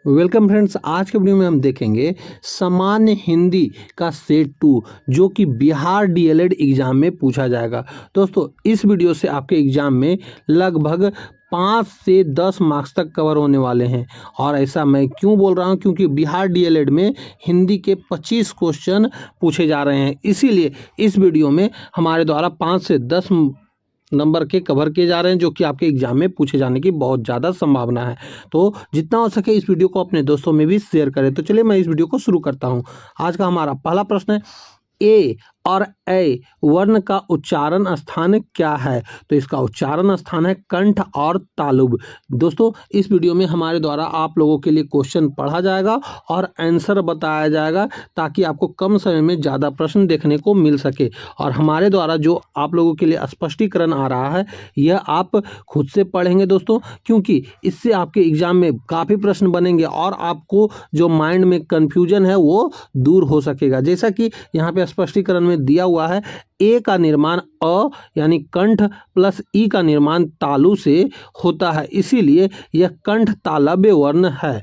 Welcome friends, आज के video में हम देखेंगे सामान्य हिंदी का सेट 2 जो कि बिहार डीएलएड एग्जाम में पूछा जाएगा। दोस्तों, इस वीडियो से आपके एग्जाम में लगभग 5 से 10 मार्क्स तक कवर होने वाले हैं। और ऐसा मैं क्यों बोल रहा हूं, क्योंकि बिहार डीएलएड में हिंदी के 25 क्वेश्चन पूछे जा रहे हैं। इसीलिए इस वीडियो में हमारे द्वारा 5 से 10 नंबर के कवर किए जा रहे हैं, जो कि आपके एग्जाम में पूछे जाने की बहुत ज़्यादा संभावना है। तो जितना हो सके इस वीडियो को अपने दोस्तों में भी शेयर करें। तो चलिए मैं इस वीडियो को शुरू करता हूं। आज का हमारा पहला प्रश्न है, ए और ए वर्ण का उच्चारण स्थान क्या है? तो इसका उच्चारण स्थान है कंठ और तालुब। दोस्तों, इस वीडियो में हमारे द्वारा आप लोगों के लिए क्वेश्चन पढ़ा जाएगा और आंसर बताया जाएगा, ताकि आपको कम समय में ज़्यादा प्रश्न देखने को मिल सके। और हमारे द्वारा जो आप लोगों के लिए स्पष्टीकरण आ रहा है, यह आप खुद से पढ़ेंगे दोस्तों, क्योंकि इससे आपके एग्जाम में काफ़ी प्रश्न बनेंगे और आपको जो माइंड में कन्फ्यूजन है वो दूर हो सकेगा। जैसा कि यहाँ पे स्पष्टीकरण में दिया हुआ है, ए का निर्माण अ यानी कंठ प्लस ई का निर्माण तालु से होता है, इसीलिए यह कंठ तालव्य वर्ण है।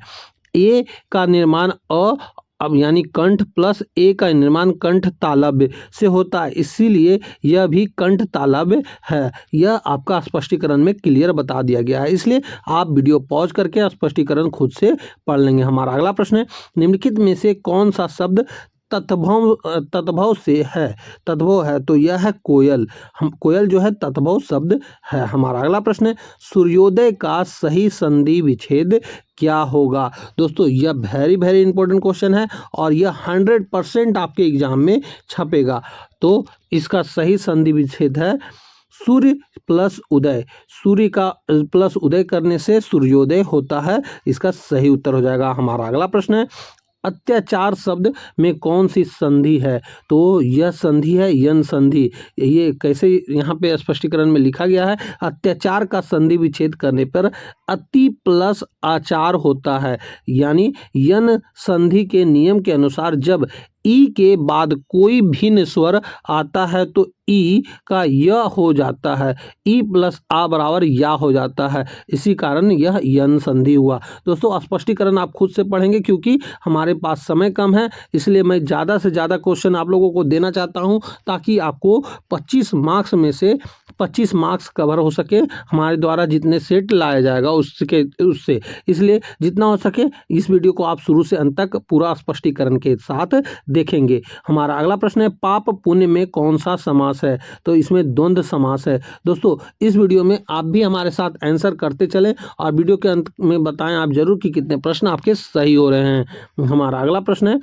ए का निर्माण अ अब यानी कंठ प्लस ए का निर्माण कंठ तालव्य से होता है, इसीलिए यह भी कंठ तालव्य है। यह आपका स्पष्टीकरण में क्लियर बता दिया गया है, इसलिए आप वीडियो पॉज करके स्पष्टीकरण खुद से पढ़ लेंगे। हमारा अगला प्रश्न है, निम्नलिखित में से कौन सा शब्द तद्भव से है? तद्भव है तो यह है कोयल। हम कोयल जो है तद्भव शब्द है। हमारा अगला प्रश्न है, सूर्योदय का सही संधि विच्छेद क्या होगा? दोस्तों, यह वेरी इंपॉर्टेंट क्वेश्चन है और यह 100% आपके एग्जाम में छपेगा। तो इसका सही संधि विच्छेद है सूर्य प्लस उदय। सूर्य का प्लस उदय करने से सूर्योदय होता है, इसका सही उत्तर हो जाएगा। हमारा अगला प्रश्न है, अत्याचार शब्द में कौन सी संधि है? तो यह संधि है यन संधि। ये कैसे यहाँ पे स्पष्टीकरण में लिखा गया है, अत्याचार का संधि विच्छेद करने पर अति प्लस आचार होता है, यानी यन संधि के नियम के अनुसार जब ई के बाद कोई भिन्न स्वर आता है तो ई का य हो जाता है, ई प्लस आ बराबर या हो जाता है, इसी कारण यह यन संधि हुआ। दोस्तों, स्पष्टीकरण आप खुद से पढ़ेंगे, क्योंकि हमारे पास समय कम है, इसलिए मैं ज़्यादा से ज़्यादा क्वेश्चन आप लोगों को देना चाहता हूं, ताकि आपको 25 मार्क्स में से 25 मार्क्स कवर हो सके। हमारे द्वारा जितने सेट लाया जाएगा उससे, इसलिए जितना हो सके इस वीडियो को आप शुरू से अंत तक पूरा स्पष्टीकरण के साथ देखेंगे। हमारा अगला प्रश्न है, पाप पुण्य में कौन सा समास है? तो इसमें द्वंद्व समास है। दोस्तों, इस वीडियो में आप भी हमारे साथ आंसर करते चलें और वीडियो के अंत में बताएं आप जरूर कि कितने प्रश्न आपके सही हो रहे हैं। हमारा अगला प्रश्न है,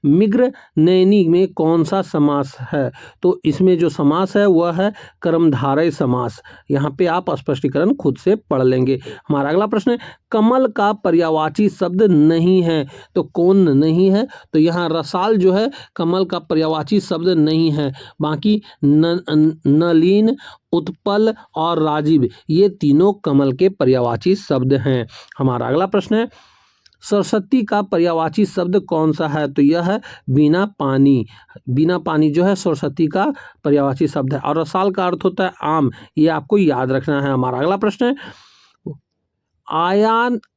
मिग्र नैनी में कौन सा समास है? तो इसमें जो समास है वह है कर्मधारय समास। यहाँ पे आप स्पष्टीकरण खुद से पढ़ लेंगे। हमारा अगला प्रश्न है, कमल का पर्यायवाची शब्द नहीं है, तो कौन नहीं है? तो यहाँ रसाल जो है कमल का पर्यायवाची शब्द नहीं है, बाकी नलीन, उत्पल और राजीव ये तीनों कमल के पर्यायवाची शब्द हैं। हमारा अगला प्रश्न है, सरस्वती का पर्यायवाची शब्द कौन सा है? तो यह है बिना पानी। बिना पानी जो है सरस्वती का पर्यायवाची शब्द है। और रसाल का अर्थ होता है आम, ये आपको याद रखना है। हमारा अगला प्रश्न है,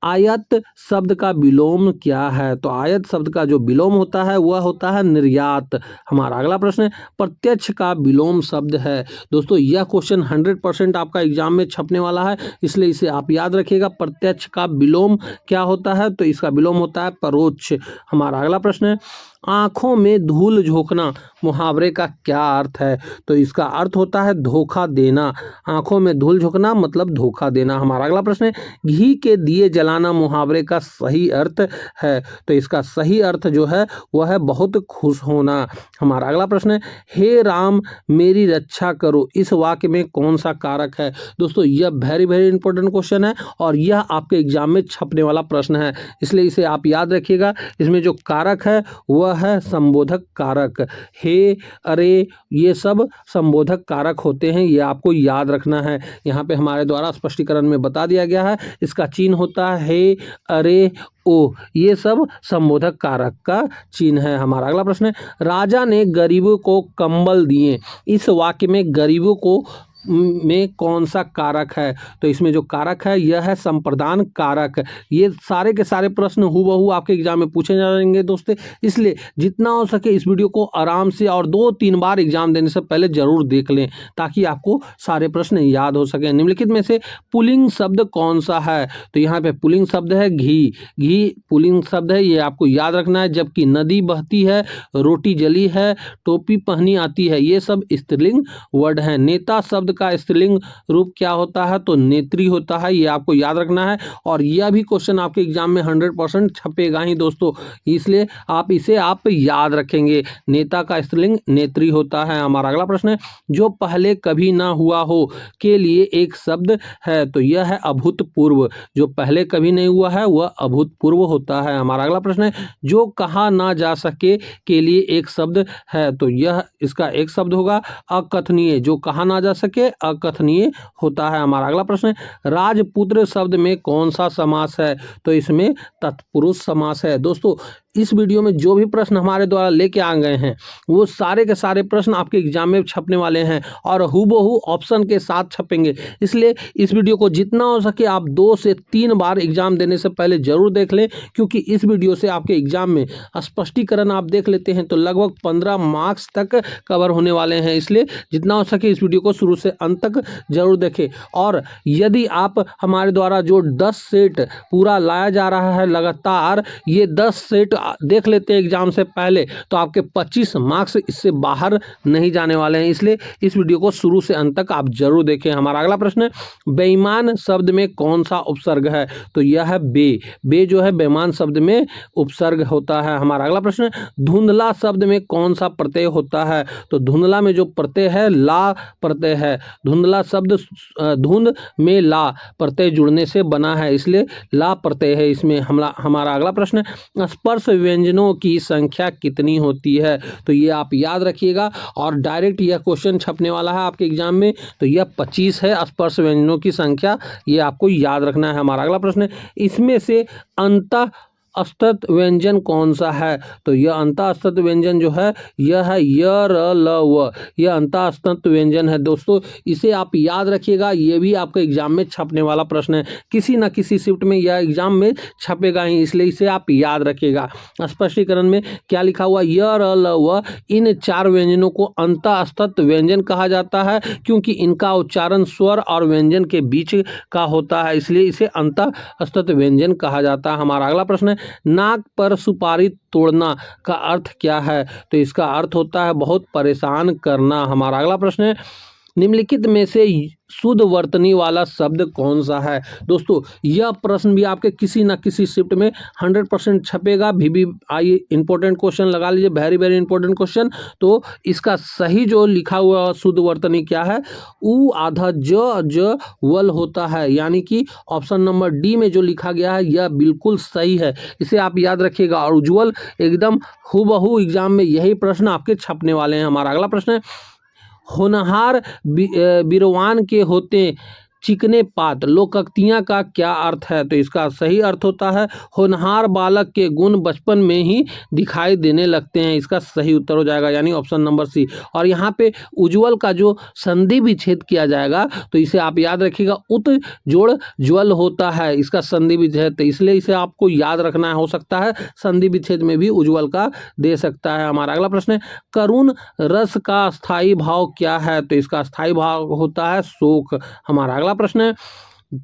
आयत शब्द का विलोम क्या है? तो आयत शब्द का जो विलोम होता है वह होता है निर्यात। हमारा अगला प्रश्न है, प्रत्यक्ष का विलोम शब्द है। दोस्तों, यह क्वेश्चन 100% आपका एग्जाम में छपने वाला है, इसलिए इसे आप याद रखिएगा। प्रत्यक्ष का विलोम क्या होता है? तो इसका विलोम होता है परोक्ष। हमारा अगला प्रश्न है, आंखों में धूल झोंकना मुहावरे का क्या अर्थ है? तो इसका अर्थ होता है धोखा देना। आंखों में धूल झोंकना मतलब धोखा देना। हमारा अगला प्रश्न है, घी के दिए जलाना मुहावरे का सही अर्थ है? तो इसका सही अर्थ जो है वह है बहुत खुश होना। हमारा अगला प्रश्न है, हे राम मेरी रक्षा करो, इस वाक्य में कौन सा कारक है? दोस्तों, यह वेरी इंपॉर्टेंट क्वेश्चन है और यह आपके एग्जाम में छपने वाला प्रश्न है, इसलिए इसे आप याद रखिएगा। इसमें जो कारक है वह है संबोधक कारक। हे, अरे, ये सब संबोधक कारक होते हैं, ये आपको याद रखना है। यहाँ पे हमारे द्वारा स्पष्टीकरण में बता दिया गया है, इसका चिन्ह होता है हे, अरे, ओ, ये सब संबोधक कारक का चिन्ह है। हमारा अगला प्रश्न है, राजा ने गरीबों को कंबल दिए, इस वाक्य में गरीबों को में कौन सा कारक है? तो इसमें जो कारक है यह है संप्रदान कारक। ये सारे के सारे प्रश्न हूबहू आपके एग्जाम में पूछे जाएंगे दोस्तों, इसलिए जितना हो सके इस वीडियो को आराम से और 2-3 बार एग्जाम देने से पहले जरूर देख लें, ताकि आपको सारे प्रश्न याद हो सकें। निम्नलिखित में से पुल्लिंग शब्द कौन सा है? तो यहाँ पे पुल्लिंग शब्द है घी। घी पुल्लिंग शब्द है, ये आपको याद रखना है। जबकि नदी बहती है, रोटी जली है, टोपी पहनी आती है, ये सब स्त्रीलिंग वर्ड है। नेता शब्द का स्त्रीलिंग रूप क्या होता है? तो नेत्री होता है, ये आपको याद रखना है। और यह भी क्वेश्चन आपके एग्जाम में 100% छपेगा ही दोस्तों, इसलिए आप इसे याद रखेंगे। नेता का स्त्रीलिंग नेत्री होता है। हमारा अगला प्रश्न है, जो पहले कभी ना हुआ हो के लिए एक शब्द है, तो यह है अभूतपूर्व। जो पहले कभी नहीं हुआ है वह अभूतपूर्व होता है। हमारा अगला प्रश्न है, जो कहा ना जा सके के लिए एक शब्द है, तो यह इसका एक शब्द होगा अकथनीय। जो कहा ना जा सके अकथनीय होता है। हमारा अगला प्रश्न है, राजपुत्र शब्द में कौन सा समास है? तो इसमें तत्पुरुष समास है। दोस्तों इस वीडियो में जो भी प्रश्न हमारे द्वारा लेके आ गए हैं वो सारे के सारे प्रश्न आपके एग्जाम में छपने वाले हैं और हूबहू ऑप्शन के साथ छपेंगे, इसलिए इस वीडियो को जितना हो सके आप 2 से 3 बार एग्जाम देने से पहले जरूर देख लें, क्योंकि इस वीडियो से आपके एग्जाम में स्पष्टीकरण आप देख लेते हैं तो लगभग 15 मार्क्स तक कवर होने वाले हैं। इसलिए जितना हो सके इस वीडियो को शुरू से अंत तक जरूर देखें। और यदि आप हमारे द्वारा जो 10 सेट पूरा लाया जा रहा है लगातार, ये 10 सेट देख लेते हैं एग्जाम से पहले, तो आपके 25 मार्क्स इससे बाहर नहीं जाने वाले हैं। इसलिए इस वीडियो को शुरू से अंत तक आप जरूर देखें। हमारा अगला प्रश्न है, बेईमान शब्द में कौन सा उपसर्ग है? तो यह है बे। बे जो है बेईमान शब्द में उपसर्ग होता है। हमारा अगला प्रश्न है, धुंधला शब्द में कौन सा प्रत्यय होता है? तो धुंधला में जो प्रत्यय है ला प्रत्यय है। धुंधला शब्द धुंध में ला प्रत्यय जुड़ने से बना है, इसलिए ला प्रत्यय है इसमें। हमारा अगला प्रश्न है, स्पर्श व्यंजनों की संख्या कितनी होती है? तो ये आप याद रखिएगा और डायरेक्ट यह क्वेश्चन छपने वाला है आपके एग्जाम में। तो यह 25 है स्पर्श व्यंजनों की संख्या, ये आपको याद रखना है। हमारा अगला प्रश्न है, इसमें से अंतः अस्तत व्यंजन कौन सा है? तो यह अंतः अस्तत व्यंजन जो है यह है य र ल व। यह अंतः अस्तत व्यंजन है दोस्तों, इसे आप याद रखिएगा। यह भी आपके एग्जाम में छपने वाला प्रश्न है, किसी न किसी शिफ्ट में यह एग्जाम में छपेगा ही, इसलिए इसे आप याद रखिएगा। स्पष्टीकरण में क्या लिखा हुआ? य र ल व। इन 4 व्यंजनों को अंतः अस्तत व्यंजन कहा जाता है, क्योंकि इनका उच्चारण स्वर और व्यंजन के बीच का होता है, इसलिए इसे अंतः अस्तत व्यंजन कहा जाता है। हमारा अगला प्रश्न है, नाक पर सुपारी तोड़ना का अर्थ क्या है? तो इसका अर्थ होता है बहुत परेशान करना। हमारा अगला प्रश्न है, निम्नलिखित में से शुद्ध वर्तनी वाला शब्द कौन सा है? दोस्तों यह प्रश्न भी आपके किसी न किसी शिफ्ट में 100% छपेगा। VVI इंपॉर्टेंट क्वेश्चन लगा लीजिए, वेरी वेरी इंपॉर्टेंट क्वेश्चन। तो इसका सही जो लिखा हुआ शुद्ध वर्तनी क्या है? उ आधा ज वल होता है, यानी कि ऑप्शन नंबर डी में जो लिखा गया है यह बिल्कुल सही है, इसे आप याद रखिएगा। और उज्ज्वल एकदम हूबहू एग्जाम में यही प्रश्न आपके छपने वाले हैं। हमारा अगला प्रश्न है, होनहार बिरवान के होते चिकने पात लोकोक्तियाँ का क्या अर्थ है? तो इसका सही अर्थ होता है होनहार बालक के गुण बचपन में ही दिखाई देने लगते हैं, इसका सही उत्तर हो जाएगा, यानी ऑप्शन नंबर सी। और यहाँ पे उज्ज्वल का जो संधि विच्छेद किया जाएगा तो इसे आप याद रखिएगा, उत जोड़ ज्वल होता है, इसका संधि विच्छेद, तो इसलिए इसे आपको याद रखना हो सकता है संधि विच्छेद में भी उज्ज्वल का दे सकता है। हमारा अगला प्रश्न है, करुण रस का स्थायी भाव क्या है? तो इसका स्थायी भाव होता है शोक। हमारा अगला प्रश्न है,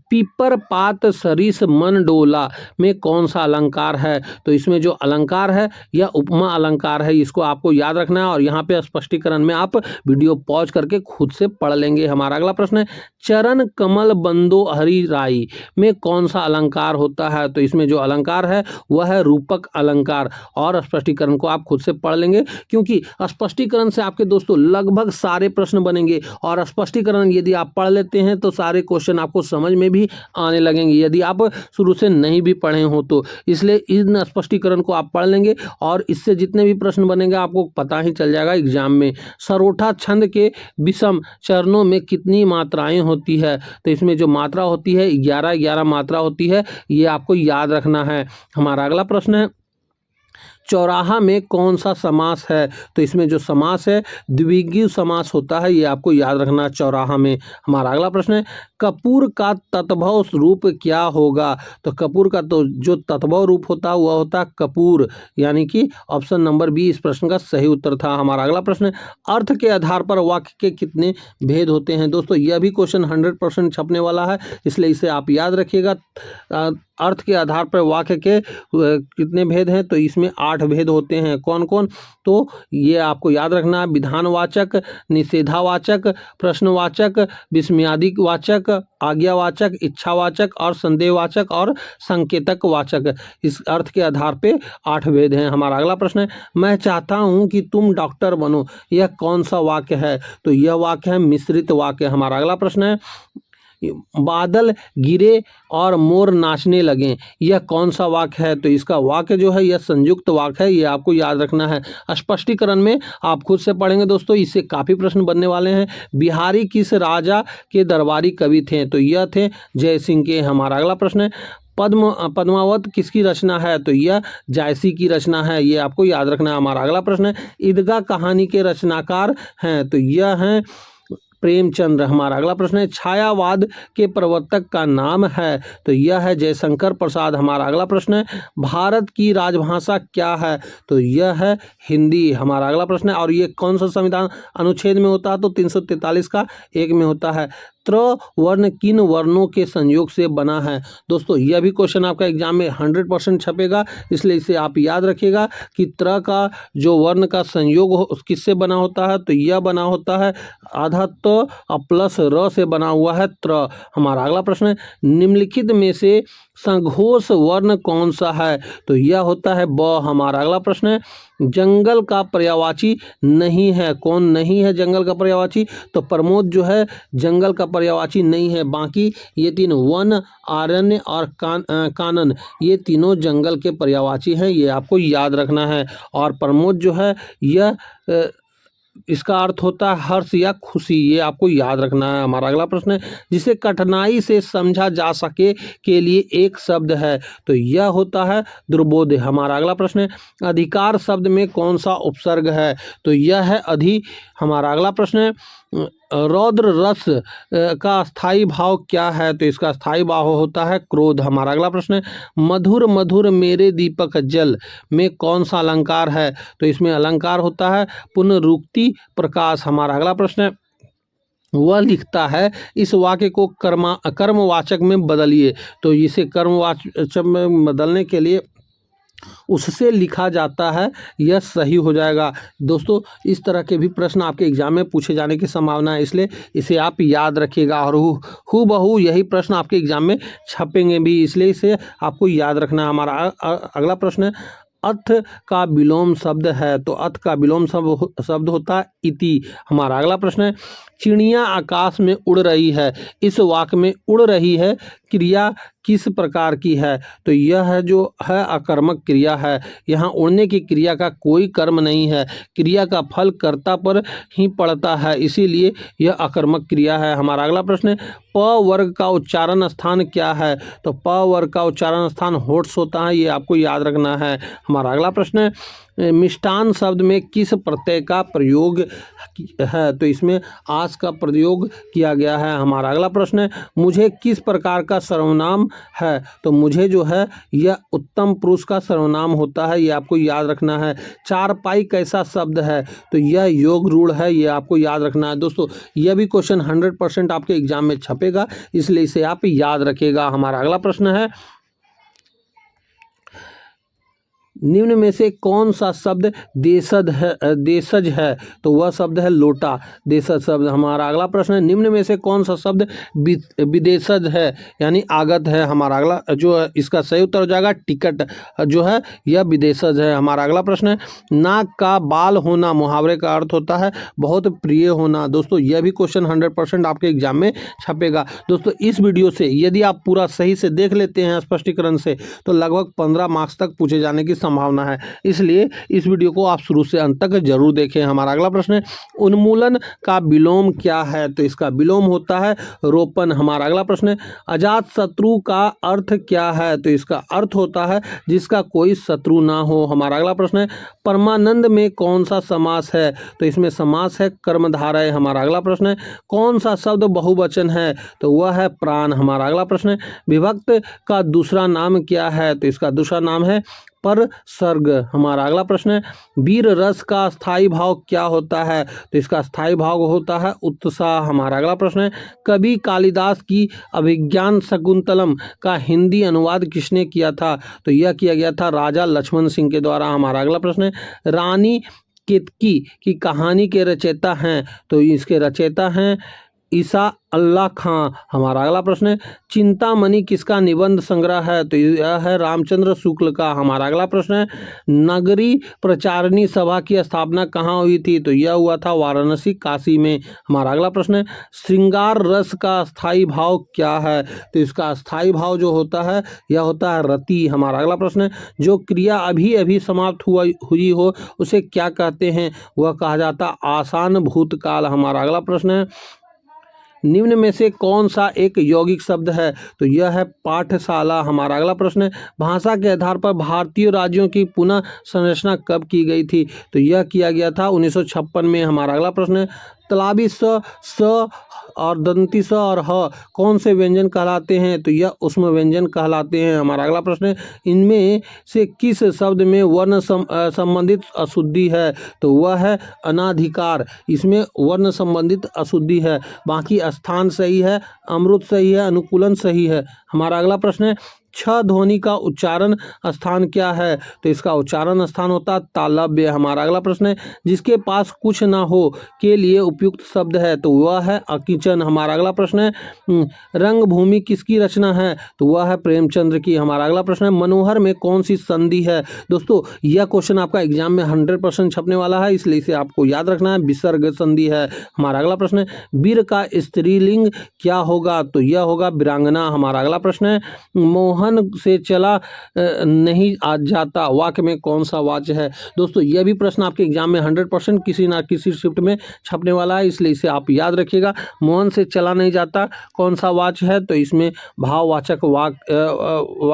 पीपर पात सरिस मन डोला में कौन सा अलंकार है? तो इसमें जो अलंकार है यह उपमा अलंकार है, इसको आपको याद रखना है और यहाँ पे स्पष्टीकरण में आप वीडियो पॉज करके खुद से पढ़ लेंगे। हमारा अगला प्रश्न है, चरण कमल बंदो हरि राई में कौन सा अलंकार होता है? तो इसमें जो अलंकार है वह है रूपक अलंकार, और स्पष्टीकरण को आप खुद से पढ़ लेंगे, क्योंकि स्पष्टीकरण से आपके दोस्तों लगभग सारे प्रश्न बनेंगे और स्पष्टीकरण यदि आप पढ़ लेते हैं तो सारे क्वेश्चन आपको समझ में भी आने लगेंगे, यदि आप शुरू से नहीं भी पढ़े हो तो। इसलिए इन स्पष्टीकरण को आप पढ़ लेंगे और इससे जितने भी प्रश्न बनेंगे आपको पता ही चल जाएगा एग्जाम में। सरोठा छंद के विषम चरणों में कितनी मात्राएं होती है? तो इसमें जो मात्रा होती है 11 मात्रा होती है, ये आपको याद रखना है। हमारा अगला प्रश्न है, चौराहा में कौन सा समास है? तो इसमें जो समास है द्विगु समास होता है, ये आपको याद रखना है चौराहा में। हमारा अगला प्रश्न है कपूर का तत्भव रूप क्या होगा? तो कपूर का तो जो तत्भव रूप होता है वह होता है कपूर, यानी कि ऑप्शन नंबर बी इस प्रश्न का सही उत्तर था। हमारा अगला प्रश्न है अर्थ के आधार पर वाक्य के कितने भेद होते हैं? दोस्तों यह भी क्वेश्चन 100% छपने वाला है, इसलिए इसे आप याद रखिएगा। अर्थ के आधार पर वाक्य के कितने भेद हैं? तो इसमें 8 भेद होते हैं। कौन कौन? तो ये आपको याद रखना है विधानवाचक, निषेधावाचक, प्रश्नवाचक, विस्मयादि वाचक, आज्ञावाचक, इच्छावाचक और संदेहवाचक और संकेतक वाचक। इस अर्थ के आधार पे 8 भेद हैं। हमारा अगला प्रश्न है मैं चाहता हूं कि तुम डॉक्टर बनो, यह कौन सा वाक्य है? तो यह वाक्य है मिश्रित वाक्य। हमारा अगला प्रश्न है बादल गिरे और मोर नाचने लगे, यह कौन सा वाक्य है? तो इसका वाक्य जो है यह संयुक्त वाक्य है, ये आपको याद रखना है। स्पष्टीकरण में आप खुद से पढ़ेंगे दोस्तों, इससे काफ़ी प्रश्न बनने वाले हैं। बिहारी किस राजा के दरबारी कवि थे? तो यह थे जय सिंह के। हमारा अगला प्रश्न है पद्मावत किसकी रचना है? तो यह जायसी की रचना है, ये आपको याद रखना है। हमारा अगला प्रश्न है ईदगाह कहानी के रचनाकार हैं? तो यह हैं प्रेमचंद्र। हमारा अगला प्रश्न है छायावाद के प्रवर्तक का नाम है? तो यह है जयशंकर प्रसाद। हमारा अगला प्रश्न है भारत की राजभाषा क्या है? तो यह है हिंदी। हमारा अगला प्रश्न है और ये कौन सा संविधान अनुच्छेद में होता है? तो 343 का 1 में होता है। त्र वर्ण किन वर्णों के संयोग से बना है? दोस्तों यह भी क्वेश्चन आपका एग्जाम में 100% छपेगा, इसलिए इसे आप याद रखिएगा कि त्र का जो वर्ण का संयोग किससे बना होता है? तो यह बना होता है आधा त प्लस र से बना हुआ है त्र। हमारा अगला प्रश्न है निम्नलिखित में से संघोष वर्ण कौन सा है? तो यह होता है ब। हमारा अगला प्रश्न है जंगल का पर्यायवाची नहीं है? कौन नहीं है जंगल का पर्यायवाची? तो प्रमोद जो है जंगल का पर्यायवाची नहीं है। बाकी ये तीन वन, आरण्य और कानन, ये तीनों जंगल के पर्यायवाची हैं, ये आपको याद रखना है। और प्रमोद जो है यह इसका अर्थ होता है हर्ष या खुशी, ये आपको याद रखना है। हमारा अगला प्रश्न है जिसे कठिनाई से समझा जा सके के लिए एक शब्द है? तो यह होता है दुर्बोध। हमारा अगला प्रश्न है अधिकार शब्द में कौन सा उपसर्ग है? तो यह है अधि। हमारा अगला प्रश्न है रौद्र रस का स्थायी भाव क्या है? तो इसका स्थायी भाव होता है क्रोध। हमारा अगला प्रश्न है मधुर मधुर मेरे दीपक जल में कौन सा अलंकार है? तो इसमें अलंकार होता है पुनरुक्ति प्रकाश। हमारा अगला प्रश्न है वह लिखता है इस वाक्य को कर्मवाचक में बदलिए। तो इसे कर्मवाचक में बदलने के लिए उससे लिखा जाता है, यह सही हो जाएगा। दोस्तों इस तरह के भी प्रश्न आपके एग्जाम में पूछे जाने की संभावना है, इसलिए इसे आप याद रखिएगा। और हूबहू यही प्रश्न आपके एग्जाम में छपेंगे भी, इसलिए इसे आपको याद रखना है। हमारा अगला प्रश्न है अथ का विलोम शब्द है? तो अथ का विलोम शब्द होता है इति। हमारा अगला प्रश्न है चिड़िया आकाश में उड़ रही है, इस वाक्य में उड़ रही है क्रिया किस प्रकार की है? तो यह है जो है अकर्मक क्रिया है, यहाँ उड़ने की क्रिया का कोई कर्म नहीं है, क्रिया का फल कर्ता पर ही पड़ता है, इसीलिए यह अकर्मक क्रिया है। हमारा अगला प्रश्न है प वर्ग का उच्चारण स्थान क्या है? तो प वर्ग का उच्चारण स्थान होठ्स होता है, ये आपको याद रखना है। हमारा अगला प्रश्न है मिष्टान शब्द में किस प्रत्यय का प्रयोग है? तो इसमें आस का प्रयोग किया गया है। हमारा अगला प्रश्न है मुझे किस प्रकार का सर्वनाम है? तो मुझे जो है यह उत्तम पुरुष का सर्वनाम होता है, ये आपको याद रखना है। चारपाई कैसा शब्द है? तो यह योग रूढ़ है, ये आपको याद रखना है। दोस्तों यह भी क्वेश्चन 100% आपके एग्जाम में छपेगा, इसलिए इसे आप याद रखिएगा। हमारा अगला प्रश्न है निम्न में से कौन सा शब्द देशज है? तो वह शब्द है लोटा, देशज शब्द। हमारा अगला प्रश्न है निम्न में से कौन सा शब्द विदेशज है यानी आगत है? हमारा अगला जो है इसका सही उत्तर हो जाएगा टिकट जो है यह विदेशज है। हमारा अगला प्रश्न है नाक का बाल होना मुहावरे का अर्थ होता है बहुत प्रिय होना। दोस्तों यह भी क्वेश्चन 100% आपके एग्जाम में छपेगा। दोस्तों इस वीडियो से यदि आप पूरा सही से देख लेते हैं स्पष्टीकरण से, तो लगभग 15 मार्क्स तक पूछे जाने की संभावना है, इसलिए इस वीडियो को आप शुरू से अंत तक जरूर देखें। हमारा अगला प्रश्न है, उन्मूलन का विलोम क्या है? तो इसका विलोम होता है रोपण। हमारा अगला प्रश्न है, अजात शत्रु का अर्थ क्या है? तो इसका अर्थ होता है जिसका कोई शत्रु ना हो। हमारा अगला प्रश्न है, परमानंद में कौन सा समास है? तो इसमें समास है कर्मधारय। हमारा अगला प्रश्न है, कौन सा शब्द बहुवचन है? तो वह है प्राण। हमारा अगला प्रश्न है, विभक्त का दूसरा नाम क्या है? तो इसका दूसरा नाम है पर सर्ग। हमारा अगला प्रश्न है, वीर रस का स्थायी भाव क्या होता है? तो इसका स्थायी भाव होता है उत्साह। हमारा अगला प्रश्न है, कवि कालिदास की अभिज्ञान शकुंतलम का हिंदी अनुवाद किसने किया था? तो यह किया गया था राजा लक्ष्मण सिंह के द्वारा। हमारा अगला प्रश्न है, रानी केतकी की कहानी के रचयिता हैं? तो इसके रचयिता हैं ईसा अल्लाह खां। हमारा अगला प्रश्न है, चिंतामणि किसका निबंध संग्रह है? तो यह है रामचंद्र शुक्ल का। हमारा अगला प्रश्न है, नगरी प्रचारिणी सभा की स्थापना कहाँ हुई थी? तो यह हुआ था वाराणसी काशी में। हमारा अगला प्रश्न है, श्रृंगार रस का स्थायी भाव क्या है? तो इसका स्थायी भाव जो होता है यह होता है रति। हमारा अगला प्रश्न है, जो क्रिया अभी अभी समाप्त हुई हो उसे क्या कहते हैं? वह कहा जाता आसान भूतकाल। हमारा अगला प्रश्न है, निम्न में से कौन सा एक यौगिक शब्द है? तो यह है पाठशाला। हमारा अगला प्रश्न है, भाषा के आधार पर भारतीय राज्यों की पुनः संरचना कब की गई थी? तो यह किया गया था 1956 में। हमारा अगला प्रश्न है, तालबी स और दंती स और ह कौन से व्यंजन कहलाते हैं? तो यह उष्म व्यंजन कहलाते हैं। हमारा अगला प्रश्न है, इनमें से किस शब्द में वर्ण संबंधित अशुद्धि है? तो वह है अनाधिकार, इसमें वर्ण संबंधित अशुद्धि है। बाकी स्थान सही है, अमृत सही है, अनुकूलन सही है। हमारा अगला प्रश्न है, छ ध्वनि का उच्चारण स्थान क्या है? तो इसका उच्चारण स्थान होता है तालव्य। हमारा अगला प्रश्न है, जिसके पास कुछ ना हो के लिए उपयुक्त शब्द है? तो वह है अकिंचन। हमारा अगला प्रश्न है, रंगभूमि किसकी रचना है? तो वह है प्रेमचंद्र की। हमारा अगला प्रश्न है, मनोहर में कौन सी संधि है? दोस्तों यह क्वेश्चन आपका एग्जाम में 100% छपने वाला है, इसलिए इसे आपको याद रखना है, विसर्ग संधि है। हमारा अगला प्रश्न है, वीर का स्त्रीलिंग क्या होगा? तो यह होगा वीरांगना। हमारा अगला प्रश्न है, मोहन से चला नहीं आज जाता वाक्य में कौन सा वाच्य है? दोस्तों यह भी प्रश्न आपके एग्जाम में 100% किसी ना किसी शिफ्ट में छपने वाला है, इसलिए इसे आप याद रखिएगा। मोहन से चला नहीं जाता कौन सा वाच्य है? तो इसमें भाववाचक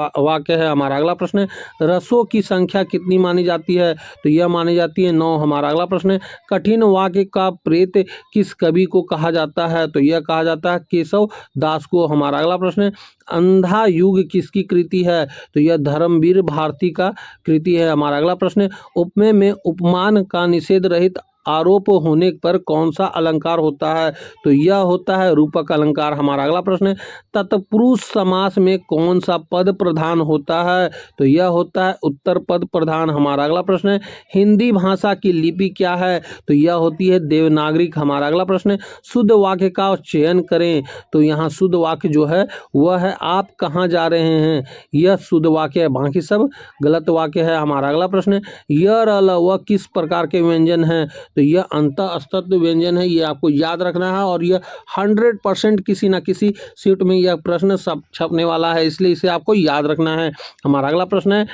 वाक्य है। हमारा अगला प्रश्न है, रसों की संख्या कितनी मानी जाती है? तो यह मानी जाती है 9। हमारा अगला प्रश्न है, कठिन वाक्य का प्रेत किस कवि को कहा जाता है? तो यह कहा जाता है केशव दास को। हमारा अगला प्रश्न है, अंधा युग किसकी कृति है? तो यह धर्मवीर भारती का कृति है। हमारा अगला प्रश्न है, उपमेय में उपमान का निषेध रहित आरोप होने पर कौन सा अलंकार होता है? तो यह होता है रूपक अलंकार। हमारा अगला प्रश्न है, तत्पुरुष समास में कौन सा पद प्रधान होता है? तो यह होता है उत्तर पद प्रधान। हमारा अगला प्रश्न है, हिंदी भाषा की लिपि क्या है? तो यह होती है देवनागरिक। हमारा अगला प्रश्न है, शुद्ध वाक्य का चयन करें। तो यहाँ शुद्ध वाक्य जो है वह है आप कहाँ जा रहे हैं, यह शुद्ध वाक्य है, बाकी सब गलत वाक्य है। हमारा अगला प्रश्न है, यह वह किस प्रकार के व्यंजन है? तो यह अंतःस्तत्व व्यंजन है, ये आपको याद रखना है, और यह 100% किसी ना किसी शिफ्ट में यह प्रश्न सब छपने वाला है, इसलिए इसे आपको याद रखना है। हमारा अगला प्रश्न है,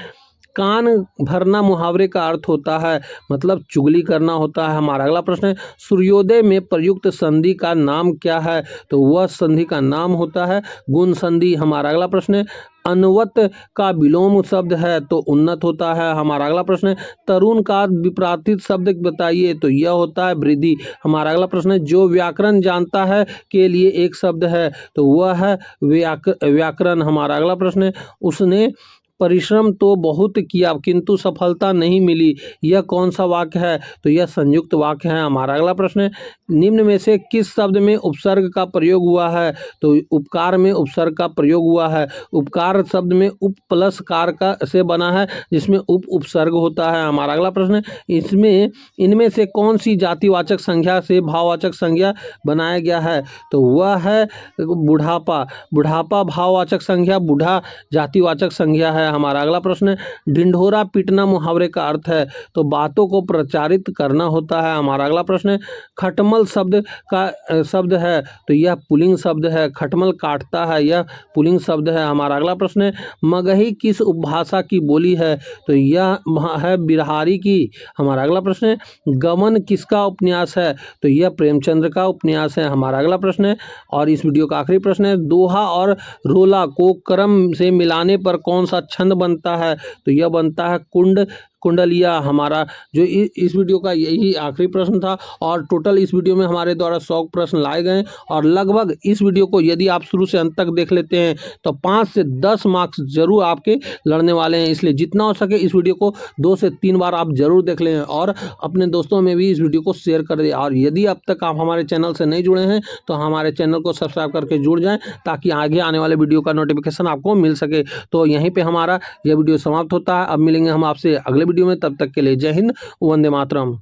कान भरना मुहावरे का अर्थ होता है, मतलब चुगली करना होता है। हमारा अगला प्रश्न है, सूर्योदय में प्रयुक्त संधि का नाम क्या है? तो वह संधि का नाम होता है गुण संधि। हमारा अगला प्रश्न है, अनवत का विलोम शब्द है तो उन्नत होता है। हमारा अगला प्रश्न है, तरुण का विपरीत शब्द बताइए। तो यह होता है वृद्धि। हमारा अगला प्रश्न है, जो व्याकरण जानता है के लिए एक शब्द है, तो वह है व्याकरण। हमारा अगला प्रश्न है, उसने परिश्रम तो बहुत किया किंतु सफलता नहीं मिली, यह कौन सा वाक्य है? तो यह संयुक्त वाक्य है। हमारा अगला प्रश्न है, निम्न में से किस शब्द में उपसर्ग का प्रयोग हुआ है? तो उपकार में उपसर्ग का प्रयोग हुआ है। उपकार शब्द में उप प्लस कार का से बना है, जिसमें उपसर्ग होता है। हमारा अगला प्रश्न है, इनमें से कौन सी जातिवाचक संज्ञा से भाववाचक संज्ञा बनाया गया है? तो वह है बुढ़ापा। बुढ़ापा भाववाचक संज्ञा, बूढ़ा जातिवाचक संज्ञा है। हमारा अगला प्रश्न है। ढिंढोरा पीटना मुहावरे का अर्थ है, तो बातों को प्रचारित करना होता है। हमारा अगला प्रश्न है। खटमल शब्द का शब्द है, तो यह पुल्लिंग शब्द है। खटमल काटता है, यह पुल्लिंग शब्द है। हमारा अगला प्रश्न है। मगही किस उपभाषा की बोली है, तो यह है बिरहारी की। हमारा अगला प्रश्न है। गमन किसका उपन्यास है, तो यह प्रेमचंद्र का उपन्यास है। हमारा अगला प्रश्न है और इस वीडियो का आखिरी प्रश्न है। दोहा और रोला को क्रम से मिलाने पर कौन सा छंद बनता है, तो यह बनता है कुंडलिया। हमारा जो इस वीडियो का यही आखिरी प्रश्न था और टोटल इस वीडियो में हमारे द्वारा 100 प्रश्न लाए गए और लगभग इस वीडियो को यदि आप शुरू से अंत तक देख लेते हैं तो 5 से 10 मार्क्स जरूर आपके लड़ने वाले हैं। इसलिए जितना हो सके इस वीडियो को 2 से 3 बार आप जरूर देख लें और अपने दोस्तों में भी इस वीडियो को शेयर कर दें। और यदि अब तक आप हमारे चैनल से नहीं जुड़े हैं तो हमारे चैनल को सब्सक्राइब करके जुड़ जाएं ताकि आगे आने वाले वीडियो का नोटिफिकेशन आपको मिल सके। तो यहीं पे हमारा यह वीडियो समाप्त होता है। अब मिलेंगे हम आपसे अगले वीडियो में, तब तक के लिए जय हिंद, वंदे मातरम।